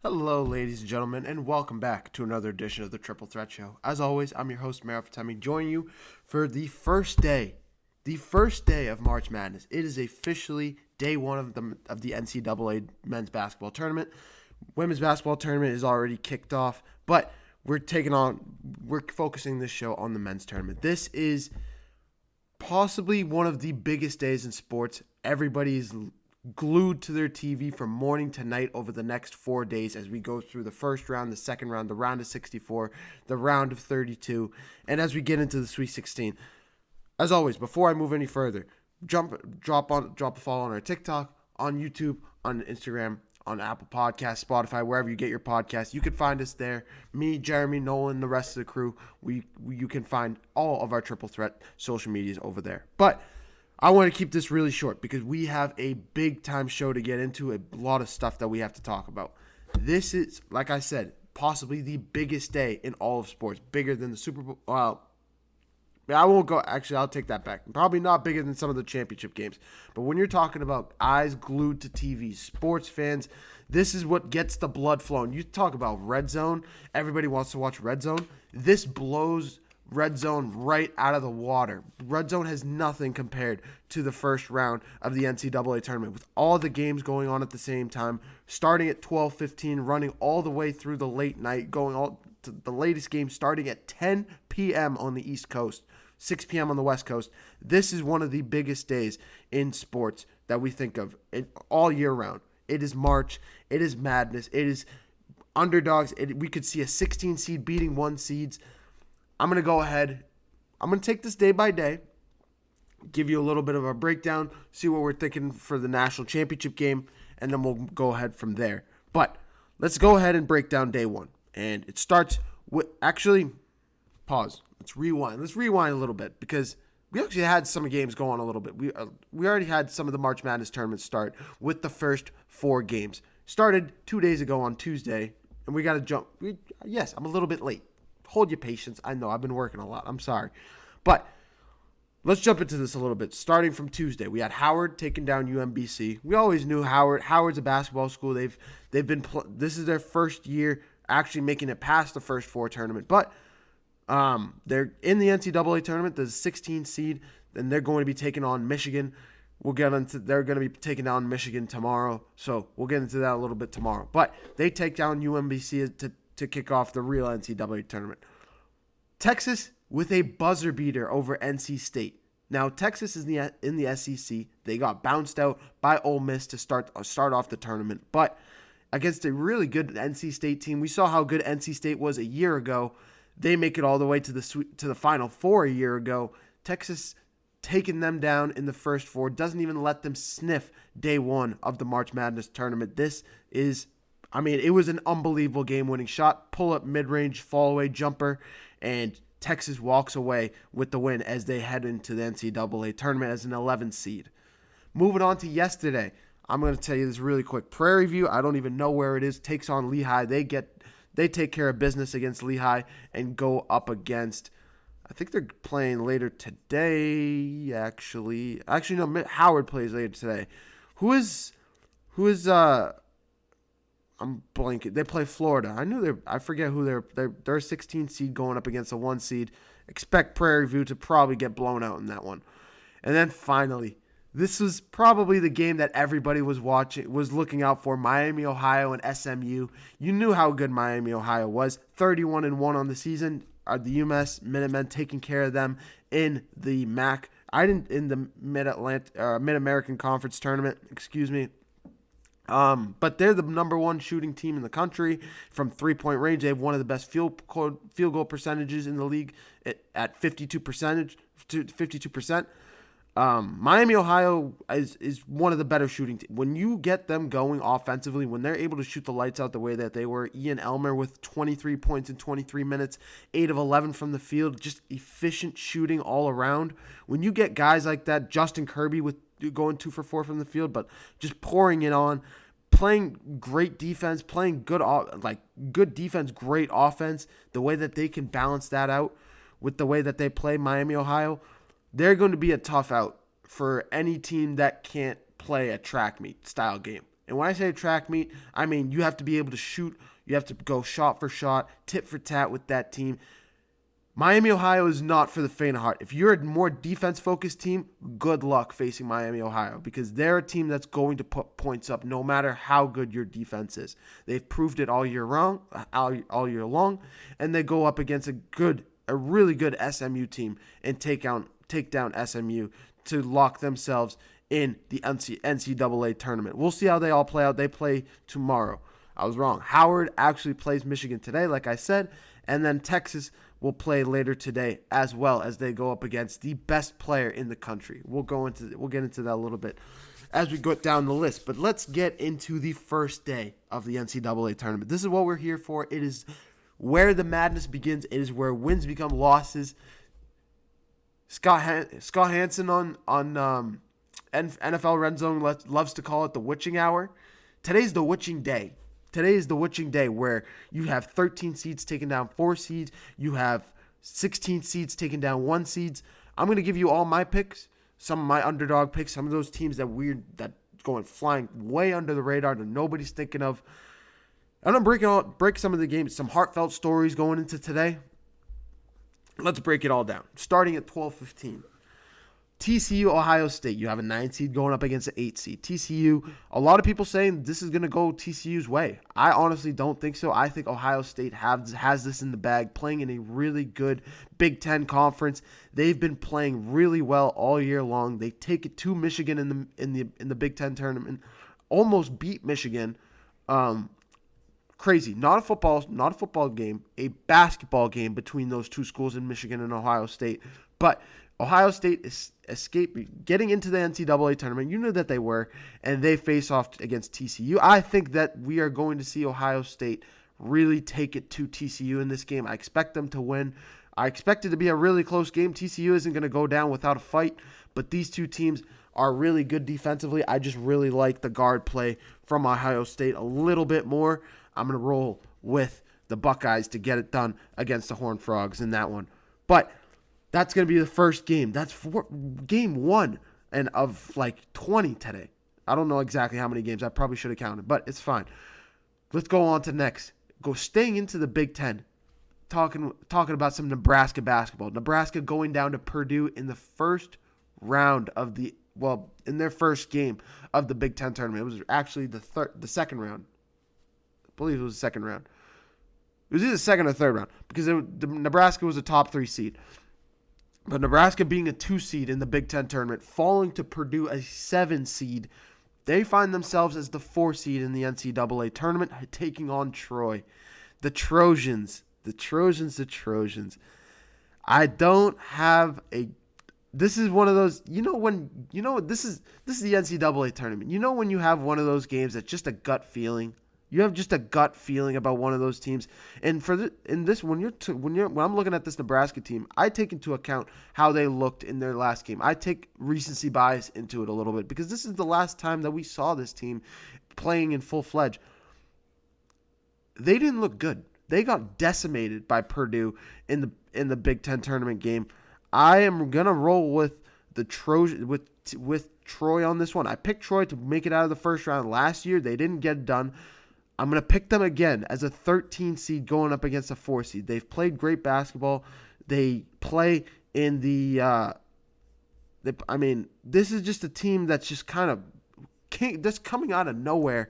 Hello, ladies and gentlemen, and welcome back to another edition of the Triple Threat Show. As always, I'm your host, Mara Fatemi, joining you for the first day of March Madness. It is officially day one of the NCAA men's basketball tournament. Women's basketball tournament is already kicked off, but we're focusing this show on the men's tournament. This is possibly one of the biggest days in sports. Everybody's glued to their TV from morning to night over the next 4 days as we go through the first round, the second round, the round of 64, the round of 32, and as we get into the Sweet 16. As always, before I move any further, drop a follow on our TikTok, on YouTube, on Instagram, on Apple Podcasts, Spotify, wherever you get your podcasts. You can find us there. Me, Jeremy, Nolan, the rest of the crew. You can find all of our Triple Threat social medias over there. But I want to keep this really short because we have a big-time show to get into, a lot of stuff that we have to talk about. This is, like I said, possibly the biggest day in all of sports, bigger than the Super Bowl. I won't go. Actually, I'll take that back. Probably not bigger than some of the championship games. But when you're talking about eyes glued to TV, sports fans, this is what gets the blood flowing. You talk about Red Zone. Everybody wants to watch Red Zone. This blows Red Zone right out of the water. Red Zone has nothing compared to the first round of the NCAA tournament, with all the games going on at the same time, starting at 12:15, running all the way through the late night, going all to the latest game starting at 10 p.m. on the East Coast, 6 p.m. on the West Coast. This is one of the biggest days in sports that we think of all year round. It is March. It is madness. It is underdogs. We could see a 16 seed beating 1 seeds. I'm going to go ahead. I'm going to take this day by day, give you a little bit of a breakdown, see what we're thinking for the national championship game, and then we'll go ahead from there. But let's go ahead and break down day one. And it starts with, actually, pause. Let's rewind. Let's rewind a little bit because we actually had some games go on a little bit. We already had some of the March Madness tournaments start with the first 4 games. Started 2 days ago on Tuesday, and we got to jump. Yes, I'm a little bit late. Hold your patience. I know I've been working a lot. I'm sorry. But let's jump into this a little bit. Starting from Tuesday, we had Howard taking down UMBC. We always knew Howard. Howard's a basketball school. They've been this is their first year actually making it past the first 4 tournament. But they're in the NCAA tournament, the 16 seed, and they're going to be taking on Michigan. They're going to be taking down Michigan tomorrow. So we'll get into that a little bit tomorrow. But they take down UMBC to kick off the real NCAA tournament. Texas with a buzzer beater over NC State. Now, Texas is in the SEC. They got bounced out by Ole Miss to start off the tournament. But against a really good NC State team, we saw how good NC State was a year ago. They make it all the way to the Final Four a year ago. Texas taking them down in the first 4. Doesn't even let them sniff day 1 of the March Madness tournament. It was an unbelievable game-winning shot, pull-up, mid-range, fall-away jumper, and Texas walks away with the win as they head into the NCAA tournament as an 11 seed. Moving on to yesterday, I'm going to tell you this really quick. Prairie View, I don't even know where it is, takes on Lehigh. They take care of business against Lehigh and go up against, I think they're playing later today, actually. Actually, no, Howard plays later today. Who is I'm blanking. They play Florida. I forget who they're a 16 seed going up against a 1 seed. Expect Prairie View to probably get blown out in that one. And then finally, this was probably the game that everybody was looking out for. Miami, Ohio, and SMU. You knew how good Miami, Ohio was. 31-1 on the season. The UMass Minutemen taking care of them in the MAC. In the Mid-American Conference tournament. Excuse me. But they're the number 1 shooting team in the country from 3-point range. They have one of the best field goal percentages in the league at 52%. Miami, Ohio is one of the better shooting teams. When you get them going offensively, when they're able to shoot the lights out the way that they were, Ian Elmer with 23 points in 23 minutes, 8 of 11 from the field, just efficient shooting all around. When you get guys like that, Justin Kirby with going 2 for 4 from the field, but just pouring it on, playing great defense, playing good defense, great offense, the way that they can balance that out with the way that they play Miami, Ohio, they're going to be a tough out for any team that can't play a track meet style game. And when I say a track meet, I mean you have to be able to shoot. You have to go shot for shot, tit for tat with that team. Miami, Ohio is not for the faint of heart. If you're a more defense-focused team, good luck facing Miami, Ohio, because they're a team that's going to put points up no matter how good your defense is. They've proved it all year long, and they go up against a really good SMU team and take down SMU to lock themselves in the NCAA tournament. We'll see how they all play out. They play tomorrow. I was wrong. Howard actually plays Michigan today, like I said, and then Texas will play later today as well as they go up against the best player in the country. We'll get into that a little bit as we go down the list. But let's get into the first day of the NCAA tournament. This is what we're here for. It is where the madness begins. It is where wins become losses. Scott Hansen on NFL Red Zone loves to call it the witching hour. Today's the witching day. Today is the witching day where you have 13 seeds taking down 4 seeds. You have 16 seeds taking down 1 seeds. I'm going to give you all my picks, some of my underdog picks, some of those teams that going flying way under the radar that nobody's thinking of. I'm going to break some of the games, some heartfelt stories going into today. Let's break it all down. Starting at 12:15. TCU, Ohio State. You have a 9 seed going up against an 8 seed. TCU, a lot of people saying this is going to go TCU's way. I honestly don't think so. I think Ohio State has this in the bag, playing in a really good Big Ten conference. They've been playing really well all year long. They take it to Michigan in the Big Ten tournament, almost beat Michigan. Crazy. Not a football game, a basketball game between those two schools in Michigan and Ohio State. But Ohio State is getting into the NCAA tournament. You knew that they were, and they face off against TCU. I think that we are going to see Ohio State really take it to TCU in this game. I expect them to win. I expect it to be a really close game. TCU isn't going to go down without a fight, but these two teams are really good defensively. I just really like the guard play from Ohio State a little bit more. I'm going to roll with the Buckeyes to get it done against the Horned Frogs in that one. But that's going to be the first game. That's game 1 and of like 20 today. I don't know exactly how many games. I probably should have counted, but it's fine. Let's go on to next. Staying into the Big Ten. Talking about some Nebraska basketball. Nebraska going down to Purdue in the first round of in their first game of the Big Ten tournament. It was actually the second round. I believe it was the second round. It was either the second or third round because Nebraska was a top 3 seed. But Nebraska being a 2 seed in the Big Ten tournament, falling to Purdue a 7 seed, they find themselves as the 4 seed in the NCAA tournament, taking on Troy. The Trojans. I don't have a. This is one of those. This is the NCAA tournament. You know when you have one of those games that's just a gut feeling. You have just a gut feeling about one of those teams, and when I'm looking at this Nebraska team, I take into account how they looked in their last game. I take recency bias into it a little bit because this is the last time that we saw this team playing in full-fledged. They didn't look good. They got decimated by Purdue in the Big Ten tournament game. I am gonna roll with the Trojan with Troy on this one. I picked Troy to make it out of the first round last year. They didn't get it done. I'm going to pick them again as a 13 seed going up against a 4 seed. They've played great basketball. They play in this is just a team that's just that's coming out of nowhere.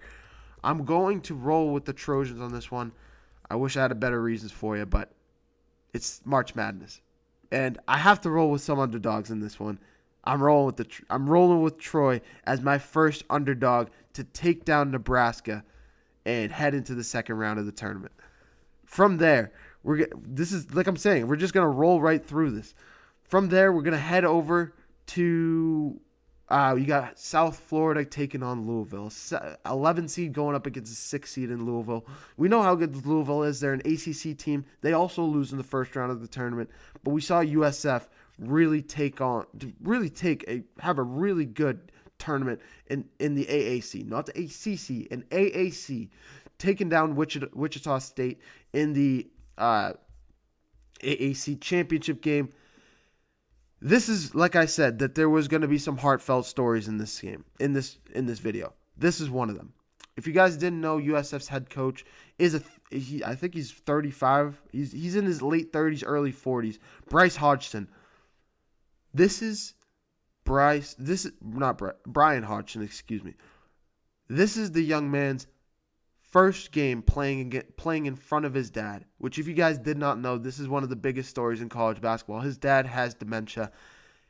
I'm going to roll with the Trojans on this one. I wish I had a better reasons for you, but it's March Madness. And I have to roll with some underdogs in this one. I'm rolling with Troy as my first underdog to take down Nebraska and head into the second round of the tournament. From there, this is like I'm saying, we're just gonna roll right through this. From there, we're gonna head over to you got South Florida taking on Louisville. 11 seed going up against a 6 seed in Louisville. We know how good Louisville is. They're an ACC team. They also lose in the first round of the tournament, but we saw USF have a really good tournament in the AAC, not the ACC, an AAC, taking down Wichita State in the AAC championship game. This is, like I said, that there was going to be some heartfelt stories in this game, in this video. This is one of them. If you guys didn't know, USF's head coach I think he's 35. He's in his late 30s, early 40s. Bryce Hodgson. This is Brian Hodgson, excuse me. This is the young man's first game playing in front of his dad, which if you guys did not know, this is one of the biggest stories in college basketball. His dad has dementia.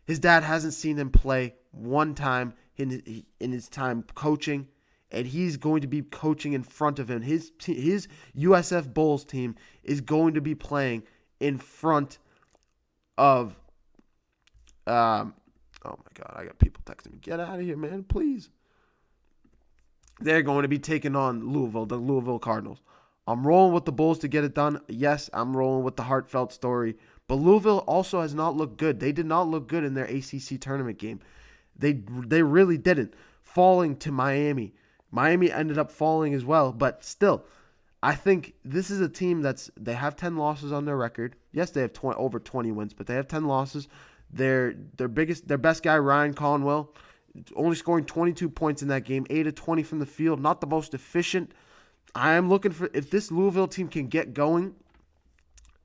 His dad hasn't seen him play one time in his time coaching, and he's going to be coaching in front of him. His USF Bulls team is going to be playing in front of oh my God, I got people texting me. Get out of here, man, please. They're going to be taking on the Louisville Cardinals. I'm rolling with the Bulls to get it done. Yes, I'm rolling with the heartfelt story. But Louisville also has not looked good. They did not look good in their ACC tournament game. They really didn't. Falling to Miami. Miami ended up falling as well. But still, I think this is a team they have 10 losses on their record. Yes, they have over 20 wins, but they have 10 losses. Their best guy, Ryan Conwell, only scoring 22 points in that game, 8 of 20 from the field, not the most efficient. I am looking for, if this Louisville team can get going,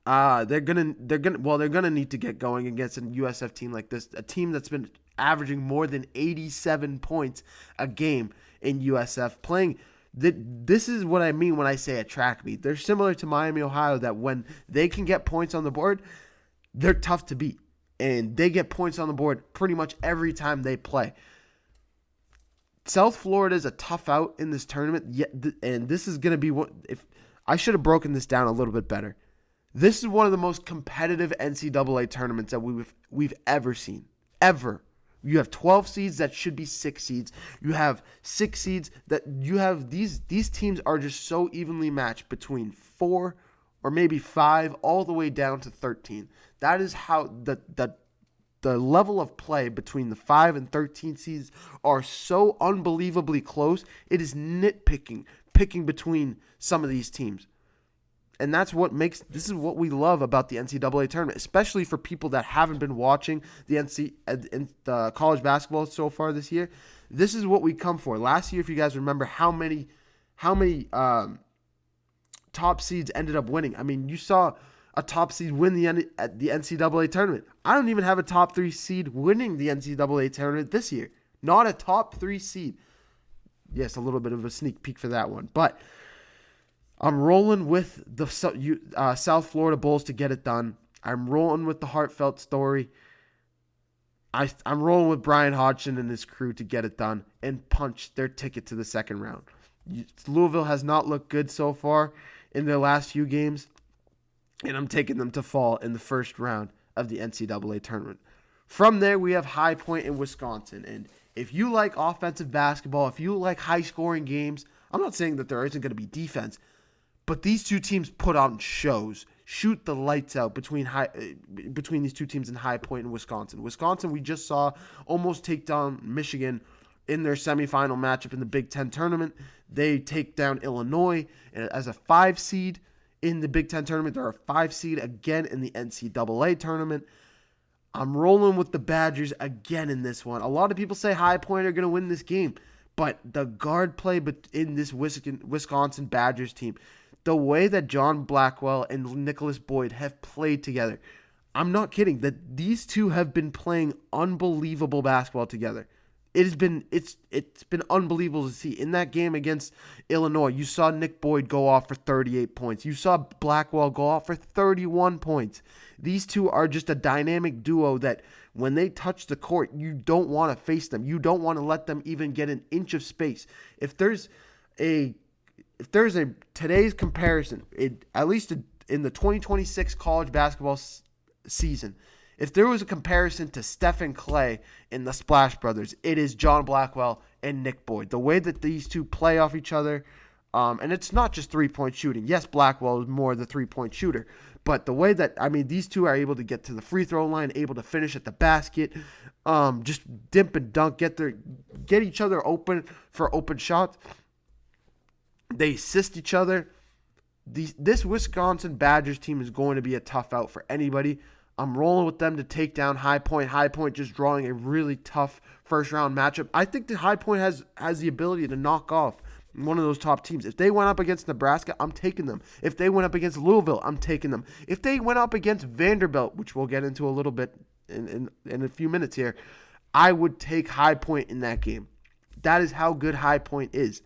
they're gonna need to get going against a USF team like this, a team that's been averaging more than 87 points a game in USF playing. This is what I mean when I say a track meet. They're similar to Miami, Ohio, that when they can get points on the board, they're tough to beat, and they get points on the board pretty much every time they play. South Florida is a tough out in this tournament, and this is going to be if I should have broken this down a little bit better. This is one of the most competitive NCAA tournaments that we've ever seen. Ever. You have 12 seeds that should be 6 seeds. You have 6 seeds that you have these teams are just so evenly matched between 4 or maybe 5 all the way down to 13. That is how the level of play between the 5 and 13 seeds are so unbelievably close. It is picking between some of these teams. And this is what we love about the NCAA tournament, especially for people that haven't been watching the college basketball so far this year. This is what we come for. Last year, if you guys remember how many top seeds ended up winning. I mean, you saw a top seed win the NCAA tournament. I don't even have a top 3 seed winning the NCAA tournament this year. Not a top 3 seed. Yes, a little bit of a sneak peek for that one. But I'm rolling with the South Florida Bulls to get it done. I'm rolling with the heartfelt story. I'm rolling with Brian Hodgson and his crew to get it done and punch their ticket to the second round. Louisville has not looked good so far in their last few games, and I'm taking them to fall in the first round of the NCAA tournament. From there, we have High Point in Wisconsin. And if you like offensive basketball, if you like high-scoring games, I'm not saying that there isn't going to be defense, but these two teams put on shows, shoot the lights out between these two teams in High Point and Wisconsin. Wisconsin, we just saw almost take down Michigan in their semifinal matchup in the Big Ten tournament. They take down Illinois as a 5 seed in the Big Ten tournament. They're a 5 seed again in the NCAA tournament. I'm rolling with the Badgers again in this one. A lot of people say High Point are going to win this game, but the guard play in this Wisconsin Badgers team, the way that John Blackwell and Nicholas Boyd have played together, I'm not kidding, that these two have been playing unbelievable basketball together. It's been unbelievable to see. In that game against Illinois, you saw Nick Boyd go off for 38 points. You saw Blackwell go off for 31 points. These two are just a dynamic duo that when they touch the court, you don't want to face them. You don't want to let them even get an inch of space. If there's a today's comparison, at least in the 2026 college basketball season, if there was a comparison to Steph and Clay in the Splash Brothers, it is John Blackwell and Nick Boyd. The way that these two play off each other, and it's not just three-point shooting. Yes, Blackwell is more the three-point shooter, but the way that, these two are able to get to the free throw line, able to finish at the basket, just dip and dunk, get each other open for open shots. They assist each other. This Wisconsin Badgers team is going to be a tough out for anybody. I'm rolling with them to take down High Point. High Point just drawing a really tough first-round matchup. I think that High Point has the ability to knock off one of those top teams. If they went up against Nebraska, I'm taking them. If they went up against Louisville, I'm taking them. If they went up against Vanderbilt, which we'll get into a little bit in a few minutes here, I would take High Point in that game. That is how good High Point is.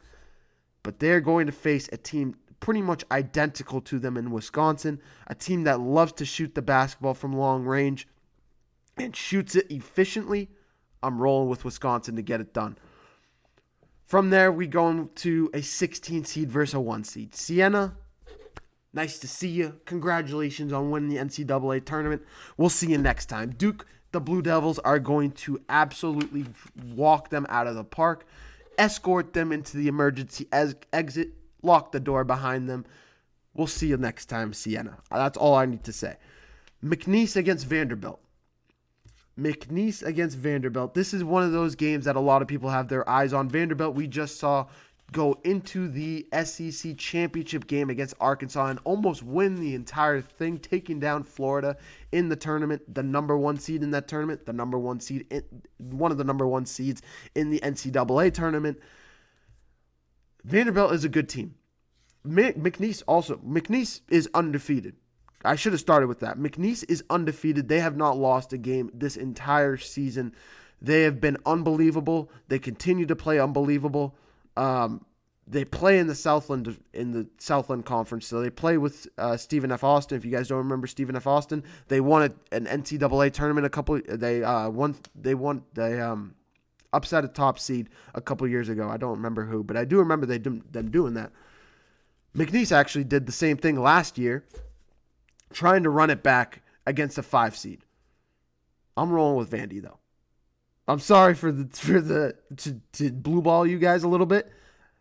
But they're going to face a team pretty much identical to them in Wisconsin, a team that loves to shoot the basketball from long range and shoots it efficiently. I'm rolling with Wisconsin to get it done. From there, we go into a 16 seed versus a 1 seed. Siena, nice to see you. Congratulations on winning the NCAA tournament. We'll see you next time. Duke, the Blue Devils are going to absolutely walk them out of the park, escort them into the emergency exit, lock the door behind them. We'll see you next time, Siena. That's all I need to say. McNeese against Vanderbilt. McNeese against Vanderbilt. This is one of those games that a lot of people have their eyes on. Vanderbilt, we just saw go into the SEC championship game against Arkansas and almost win the entire thing, taking down Florida in the tournament, the number 1 seed in that tournament, one of the number 1 seeds in the NCAA tournament. Vanderbilt is a good team. McNeese is undefeated. I should have started with that. McNeese is undefeated. They have not lost a game this entire season. They have been unbelievable. They continue to play unbelievable. They play in the Southland Conference, so they play with Stephen F. Austin. If you guys don't remember Stephen F. Austin, they won an NCAA tournament They upset a top seed a couple years ago. I don't remember who, but I do remember them doing that. McNeese actually did the same thing last year, trying to run it back against a 5 seed. I'm rolling with Vandy though. I'm sorry to blue ball you guys a little bit.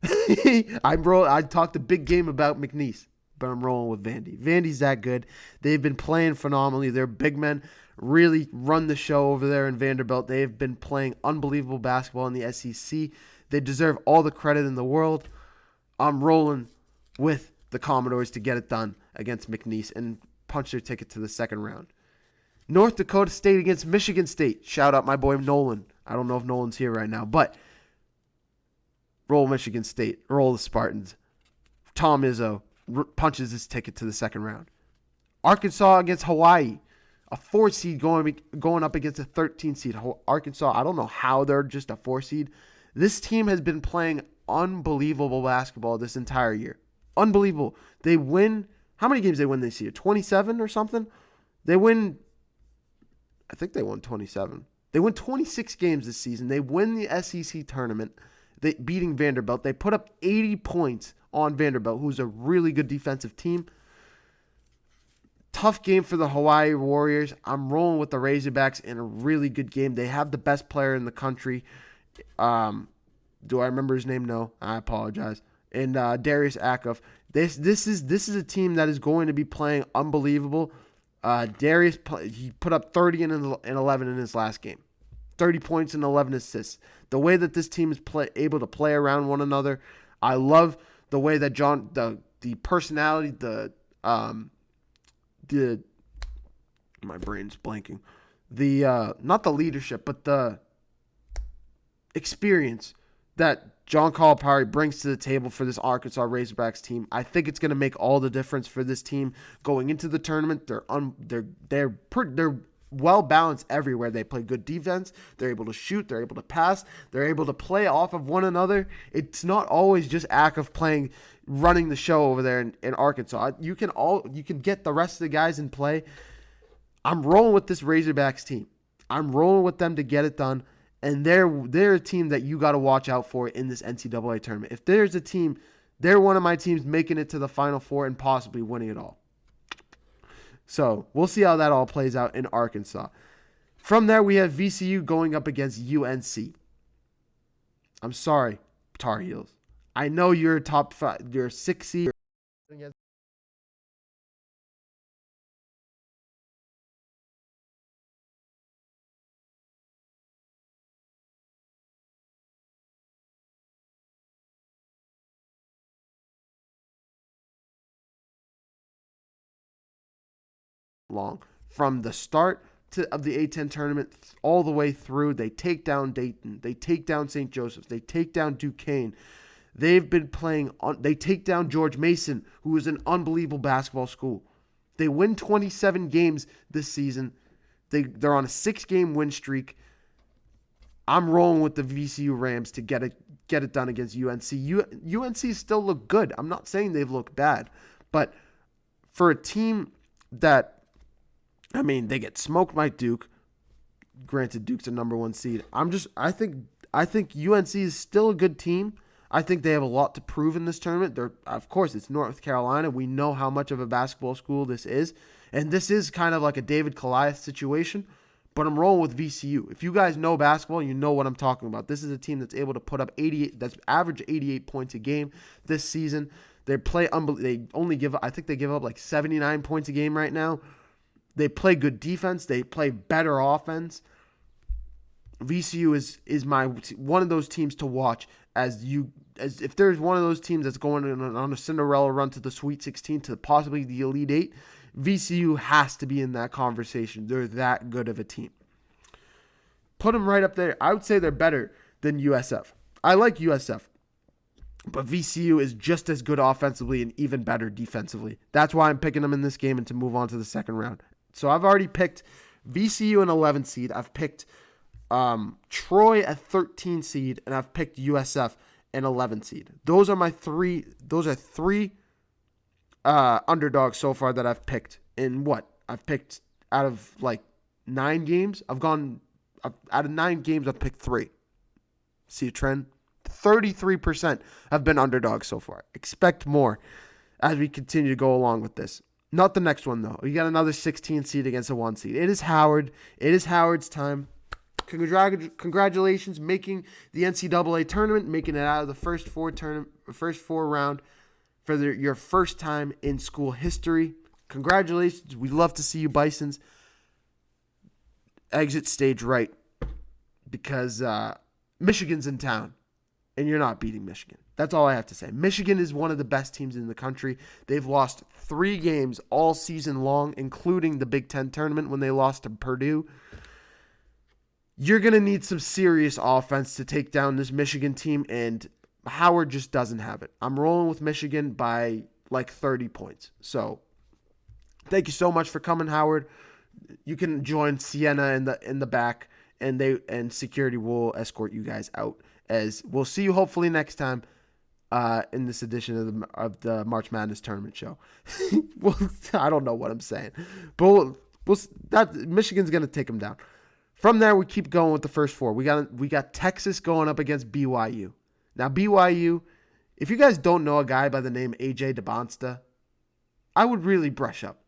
I talked a big game about McNeese, but I'm rolling with Vandy. Vandy's that good. They've been playing phenomenally. Their big men really run the show over there in Vanderbilt. They've been playing unbelievable basketball in the SEC. They deserve all the credit in the world. I'm rolling with the Commodores to get it done against McNeese and punch their ticket to the second round. North Dakota State against Michigan State. Shout out my boy Nolan. I don't know if Nolan's here right now, but roll Michigan State. Roll the Spartans. Tom Izzo punches his ticket to the second round. Arkansas against Hawaii. A 4 seed going up against a 13 seed. Arkansas, I don't know how they're just a 4 seed. This team has been playing unbelievable basketball this entire year. Unbelievable. They win. How many games they win this year? 27 or something? I think they won 27. They won 26 games this season. They win the SEC tournament, beating Vanderbilt. They put up 80 points on Vanderbilt, who's a really good defensive team. Tough game for the Hawaii Warriors. I'm rolling with the Razorbacks in a really good game. They have the best player in the country. Do I remember his name? No. I apologize. And Darius Acuff. This is a team that is going to be playing unbelievable. Darius, he put up 30 and 11 in his last game. 30 points and 11 assists. The way that this team is able to play around one another, I love the way that the personality, my brain's blanking. Not the leadership, but the experience that John Calipari brings to the table for this Arkansas Razorbacks team. I think it's going to make all the difference for this team going into the tournament. They're well balanced everywhere. They play good defense. They're able to shoot. They're able to pass. They're able to play off of one another. It's not always just Acuff running the show over there in Arkansas. You can get the rest of the guys in play. I'm rolling with this Razorbacks team. I'm rolling with them to get it done. And they're a team that you got to watch out for in this NCAA tournament. If there's a team, they're one of my teams making it to the Final Four and possibly winning it all. So we'll see how that all plays out in Arkansas. From there, we have VCU going up against UNC. I'm sorry, Tar Heels. I know you're top 5, you're 6 seed. Long from the start of the A-10 tournament all the way through. They take down Dayton, they take down St. Joseph's, they take down Duquesne. They've been playing on. They take down George Mason, who is an unbelievable basketball school. They win 27 games this season. They're on a 6-game win streak. I'm rolling with the VCU Rams to get it done against UNC. UNC still look good. I'm not saying they've looked bad, but for a team that, I mean, they get smoked by Duke. Granted, Duke's a number 1 seed. I think UNC is still a good team. I think they have a lot to prove in this tournament. Of course, it's North Carolina. We know how much of a basketball school this is, and this is kind of like a David Goliath situation. But I'm rolling with VCU. If you guys know basketball, you know what I'm talking about. This is a team that's able to put up 88, that's average 88 points a game this season. They play I think they give up like 79 points a game right now. They play good defense. They play better offense. VCU is one of those teams to watch as if there's one of those teams that's going on a Cinderella run to the Sweet 16 to possibly the Elite 8. VCU has to be in that conversation. They're that good of a team. Put them right up there. I would say they're better than USF. I like USF, but VCU is just as good offensively and even better defensively. That's why I'm picking them in this game and to move on to the second round. So I've already picked VCU an 11 seed. I've picked Troy a 13 seed, and I've picked USF an 11 seed. Those are three underdogs so far that I've picked. I've picked out of like 9 games. Out of 9 games, I've picked 3. See a trend? 33% have been underdogs so far. Expect more as we continue to go along with this. Not the next one, though. We got another 16 seed against a 1 seed. It is Howard. It is Howard's time. Congratulations, making the NCAA tournament, making it out of the first 4 round for your first time in school history. Congratulations. We love to see you, Bisons. Exit stage right, because Michigan's in town, and you're not beating Michigan. That's all I have to say. Michigan is one of the best teams in the country. They've lost 3 games all season long, including the Big Ten tournament when they lost to Purdue. You're going to need some serious offense to take down this Michigan team, and Howard just doesn't have it. I'm rolling with Michigan by like 30 points. So thank you so much for coming, Howard. You can join Sienna in the back, and security will escort you guys out. As we'll see you hopefully next time in this edition of the March Madness tournament show. Well, I don't know what I'm saying, but Michigan's gonna take them down. From there, we keep going with the first 4. We got Texas going up against BYU. Now BYU, if you guys don't know a guy by the name AJ DeBonsta, I would really brush up.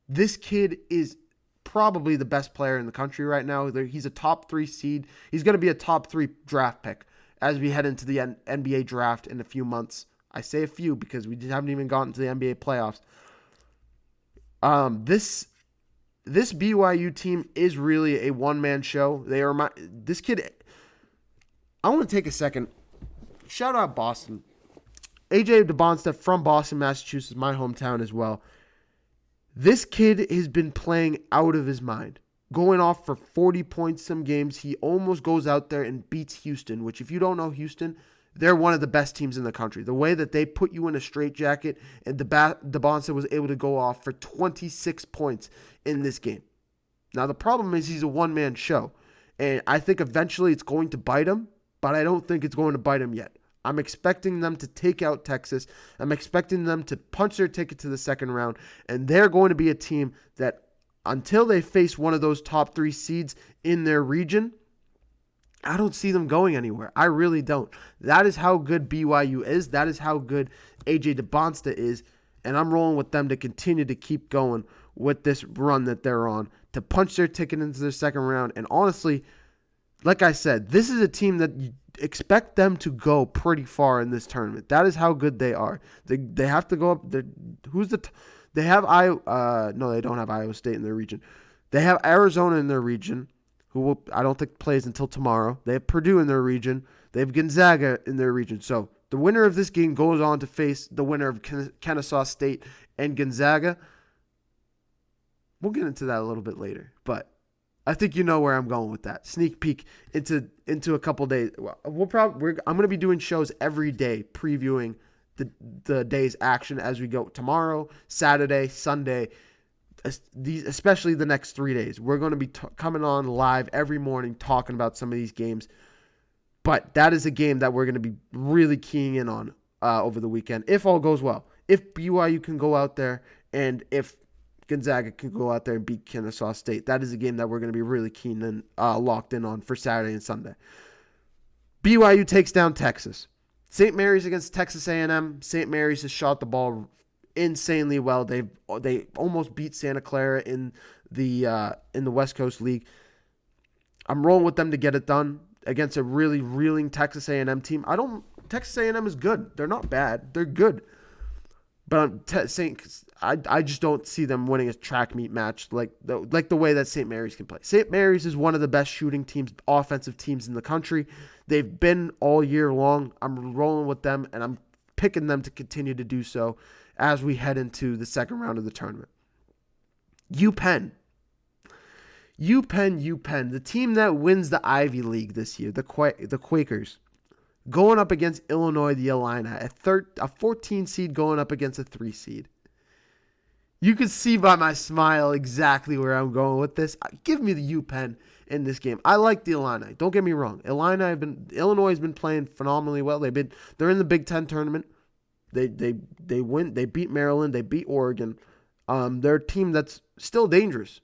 This kid is probably the best player in the country right now. He's a top 3 seed. He's going to be a top 3 draft pick as we head into the NBA draft in a few months. I say a few because we haven't even gotten to the NBA playoffs. This BYU team is really a one-man show. This kid. I want to take a second. Shout out Boston. AJ DeBonsta from Boston, Massachusetts, my hometown as well. This kid has been playing out of his mind, going off for 40 points some games. He almost goes out there and beats Houston, which if you don't know Houston, they're one of the best teams in the country. The way that they put you in a straitjacket, and DeBonsta was able to go off for 26 points in this game. Now, the problem is he's a one-man show, and I think eventually it's going to bite him, but I don't think it's going to bite him yet. I'm expecting them to take out Texas. I'm expecting them to punch their ticket to the second round, and they're going to be a team that until they face one of those top 3 seeds in their region, I don't see them going anywhere. I really don't. That is how good BYU is. That is how good AJ DeBonsta is, and I'm rolling with them to continue to keep going with this run that they're on, to punch their ticket into their second round. And honestly, like I said, this is a team that you expect them to go pretty far in this tournament. That is how good they are. They have to go up. They have no, they don't have Iowa State in their region. They have Arizona in their region, I don't think plays until tomorrow. They have Purdue in their region. They have Gonzaga in their region. So the winner of this game goes on to face the winner of Kennesaw State and Gonzaga. We'll get into that a little bit later, but I think you know where I'm going with that. Sneak peek into a couple days. I'm going to be doing shows every day previewing the day's action as we go tomorrow, Saturday, Sunday, especially the next 3 days. We're going to be coming on live every morning talking about some of these games. But that is a game that we're going to be really keying in on over the weekend, if all goes well. If BYU can go out there and if Gonzaga can go out there and beat Kennesaw State, that is a game that we're going to be really keen and locked in on for Saturday and Sunday. BYU takes down Texas. St. Mary's against Texas A&M. St. Mary's has shot the ball insanely well. They almost beat Santa Clara in the West Coast League. I'm rolling with them to get it done against a really reeling Texas A&M team. Texas A&M is good. They're not bad. They're good. But I just don't see them winning a track meet match like the way that St. Mary's can play. St. Mary's is one of the best shooting teams, offensive teams in the country. They've been all year long. I'm rolling with them, and I'm picking them to continue to do so as we head into the second round of the tournament. UPenn, the team that wins the Ivy League this year, the Quakers, going up against Illinois, the Illini, a 14 seed going up against a 3 seed. You can see by my smile exactly where I'm going with this. Give me the UPenn in this game. I like the Illini. Don't get me wrong. Illinois has been playing phenomenally well. They're in the Big Ten tournament. They win. They beat Maryland. They beat Oregon. They're a team that's still dangerous.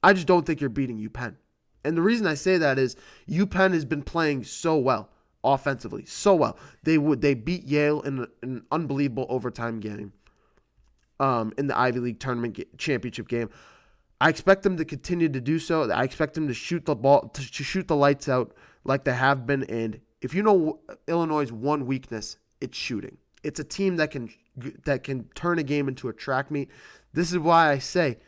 I just don't think you're beating UPenn. And the reason I say that is UPenn has been playing so well offensively, so well. They beat Yale in an unbelievable overtime game. In the Ivy League tournament championship game. I expect them to continue to do so. I expect them to shoot the ball, to shoot the lights out like they have been. And if you know Illinois' one weakness, it's shooting. It's a team that can turn a game into a track meet. This is why I say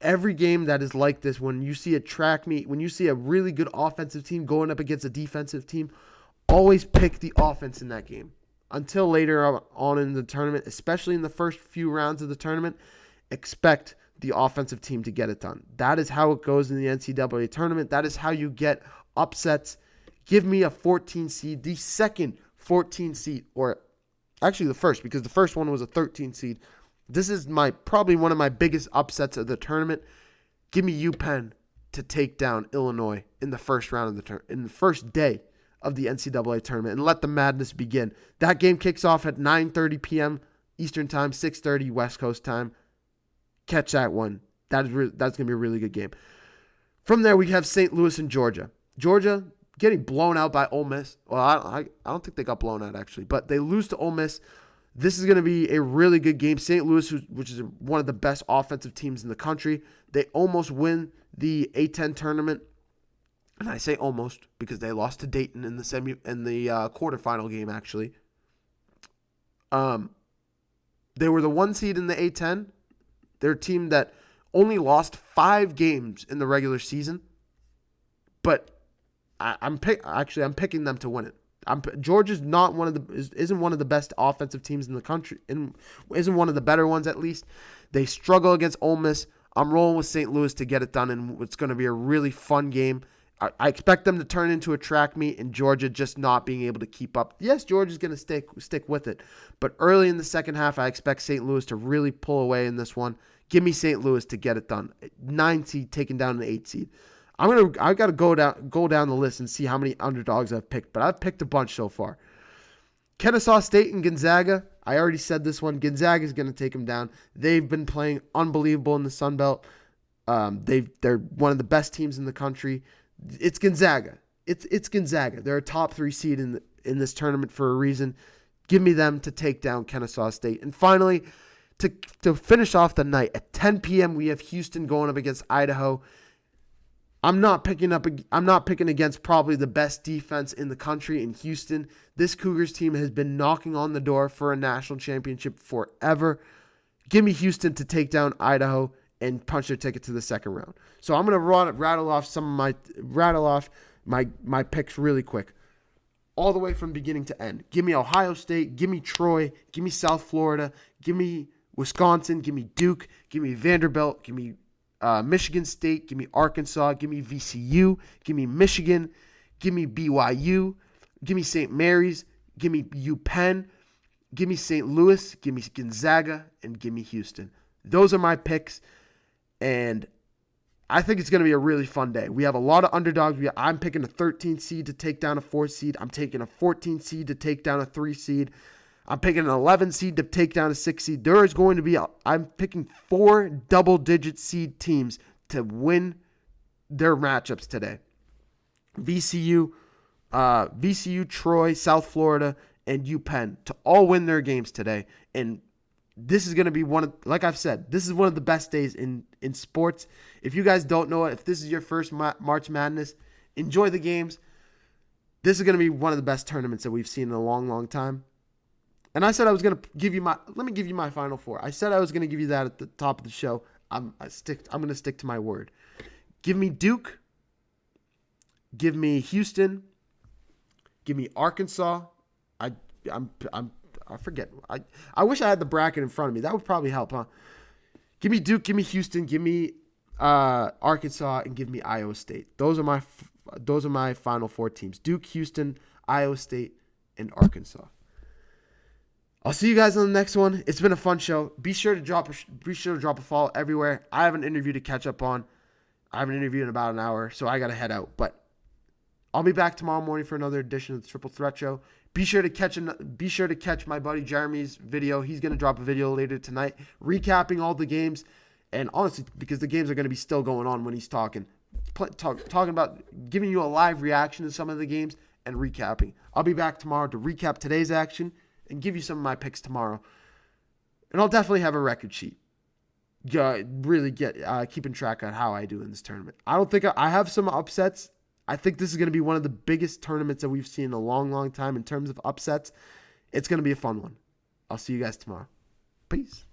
every game that is like this, when you see a track meet, when you see a really good offensive team going up against a defensive team, always pick the offense in that game. Until later on in the tournament, especially in the first few rounds of the tournament, expect the offensive team to get it done. That is how it goes in the NCAA tournament. That is how you get upsets. Give me a 14 seed, the second 14 seed, or actually the first, because the first one was a 13 seed. This is probably one of my biggest upsets of the tournament. Give me UPenn to take down Illinois in the first round of the tournament, in the first day of the NCAA tournament, and let the madness begin. That game kicks off at 9:30 p.m. Eastern Time, 6:30 West Coast Time. Catch that one. That's going to be a really good game. From there, we have St. Louis and Georgia. Georgia getting blown out by Ole Miss. Well, I don't think they got blown out, actually, but they lose to Ole Miss. This is going to be a really good game. St. Louis, which is one of the best offensive teams in the country, they almost win the A-10 tournament. And I say almost because they lost to Dayton in the quarterfinal game, actually. They were the 1 seed in the A-10. They're a team that only lost 5 games in the regular season. But I'm picking them to win it. Georgia's isn't one of the best offensive teams in the country, and isn't one of the better ones at least. They struggle against Ole Miss. I'm rolling with St. Louis to get it done, and it's going to be a really fun game. I expect them to turn into a track meet, and Georgia just not being able to keep up. Yes, Georgia's going to stick with it, but early in the second half, I expect St. Louis to really pull away in this one. Give me St. Louis to get it done. 9 seed taking down an 8 seed. I got to go down the list and see how many underdogs I've picked, but I've picked a bunch so far. Kennesaw State and Gonzaga. I already said this one. Gonzaga is going to take them down. They've been playing unbelievable in the Sun Belt. They're one of the best teams in the country. It's Gonzaga. It's Gonzaga. They're a top 3 seed in this tournament for a reason. Give me them to take down Kennesaw State. And finally, to finish off the night at 10 p.m., we have Houston going up against Idaho. I'm not picking against probably the best defense in the country in Houston. This Cougars team has been knocking on the door for a national championship forever. Give me Houston to take down Idaho and punch their ticket to the second round. So I'm going to rattle off my picks really quick, all the way from beginning to end. Give me Ohio State, give me Troy, give me South Florida, give me Wisconsin, give me Duke, give me Vanderbilt, give me Michigan State. Give me Arkansas. Give me VCU. Give me Michigan. Give me BYU. Give me St. Mary's. Give me UPenn. Give me St. Louis. Give me Gonzaga. And give me Houston. Those are my picks. And I think it's going to be a really fun day. We have a lot of underdogs. I'm picking a 13 seed to take down a 4 seed. I'm taking a 14 seed to take down a 3 seed. I'm picking an 11 seed to take down a 6 seed. There is going to be, I'm picking 4 double-digit seed teams to win their matchups today. VCU, Troy, South Florida, and UPenn to all win their games today. And this is going to be like I've said, this is one of the best days in sports. If you guys don't know it, if this is your first March Madness, enjoy the games. This is going to be one of the best tournaments that we've seen in a long, long time. And I said I was going to give you let me give you my Final Four. I said I was going to give you that at the top of the show. I'm going to stick to my word. Give me Duke. Give me Houston. Give me Arkansas. I forget. I wish I had the bracket in front of me. That would probably help, huh? Give me Duke. Give me Houston. Give me Arkansas, and give me Iowa State. Those are my Final Four teams: Duke, Houston, Iowa State, and Arkansas. I'll see you guys on the next one. It's been a fun show. Be sure to drop a follow everywhere. I have an interview to catch up on. I have an interview in about an hour, so I got to head out. But I'll be back tomorrow morning for another edition of the Triple Threat Show. Be sure to catch my buddy Jeremy's video. He's going to drop a video later tonight recapping all the games. And honestly, because the games are going to be still going on when he's talking about giving you a live reaction to some of the games and recapping. I'll be back tomorrow to recap today's action and give you some of my picks tomorrow. And I'll definitely have a record sheet. Really keeping track on how I do in this tournament. I don't think I have some upsets. I think this is going to be one of the biggest tournaments that we've seen in a long, long time in terms of upsets. It's going to be a fun one. I'll see you guys tomorrow. Peace.